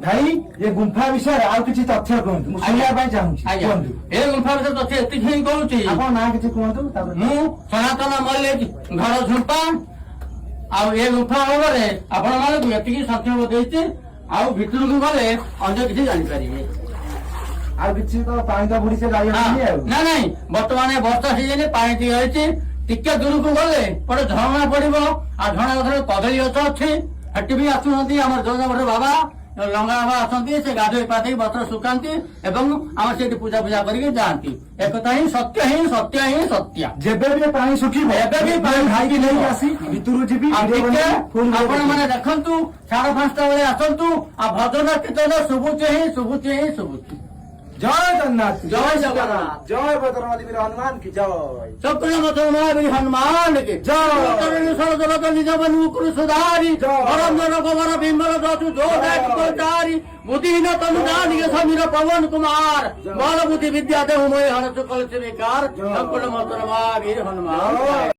ଭାଇ ଏ ଗୁମ୍ଫା ବିଷୟରେ ଆଉ କିଛି ତଥ୍ୟ କୁହନ୍ତୁ, ମୁଁ ଶୁଣିବା ପାଇଁ ଚାହୁଁଛି। କୁହନ୍ତୁ ଏ ଗୁମ୍ଫା ବିଷୟରେ ତଥ୍ୟ ଏତିକି ହିଁ କହୁଛି। ଆପଣ ନାଁ କିଛି କୁହନ୍ତୁ। ତାପରେ ମୁଁ ସନାତନ ମଲ୍ଲିକ, ଘର ଝୁମ୍ପା। ଆଉ ଏ ଗୁମ୍ଫା ଭାବରେ ଆପଣ ମାନଙ୍କୁ ଏତିକି ସଂକ୍ଷେପ ଦେଇଛି। ଆଉ ଭିତରକୁ ଗଲେ ଅନ୍ୟ କିଛି ଜାଣିପାରିବେ। ଆଉ କିଛି ତ ପାଣି ତ ବୁଡିছে ଯାଇହବନି ଆଉ। ନା ନାଇଁ, ବର୍ତ୍ତମାନ ବର୍ଷା ସିଜନ ପାଣି ଟିକେ ଅଛି। ଟିକେ ଦୂରକୁ ଗଲେ ଗୋଟେ ଝରଣା ପଡିବ। ଆଉ ଝରଣା ପାଖରେ କଦଳୀ ଗଛ ଅଛି। ସେଠି ବି ଆସୁଛନ୍ତି ଆମର ଜଗନ୍ନାଥ ବାବା, ଲଙ୍ଗା ବାବା ଆସନ୍ତି। ସେ ଗାଧୋଇ ପାଧୋଇ ବସ୍ତ୍ର ଶୁକାନ୍ତି ଏବଂ ଆମର ସେଠି ପୂଜା ପୂଜା କରିକି ଯାଆନ୍ତି। ଏକଥା ହିଁ ସତ୍ୟ ହିଁ ସତ୍ୟ ହିଁ ସତ୍ୟ। ଯେବେ ବି ପାଣି ଶୁଖିବ ଏବେ ବି ପାଣି ଭାଇକି ନେଇକି ଆସି ଭିତରକୁ ଯିବି। ଆପଣ ମାନେ ଦେଖନ୍ତୁ, 5:30 ବେଳେ ଆସନ୍ତୁ। ଆଉ ଭଜନ କୀର୍ତ୍ତନ ଶୁଭୁଛି ହିଁ ଶୁଭୁଛି ହିଁ ଶୁଭୁଛି। ଜୟ ଜଗନ୍ନାଥ, ଜୟ ଜଗନ୍ନାଥ, ଜୟ ବଦ୍ରନାଥ ବୀର ହनुमान की जय। चक्रमथ हनुमान के जय। निज मुकुर सुधारी परम गोबर बिंबर दसु जोधारी बुद्धिहीन तनु जानिके समीर पवन कुमार बल बुद्धि विद्या देहु मोहि हरसु कलश विकार। चक्रमथ वीर हनुमान।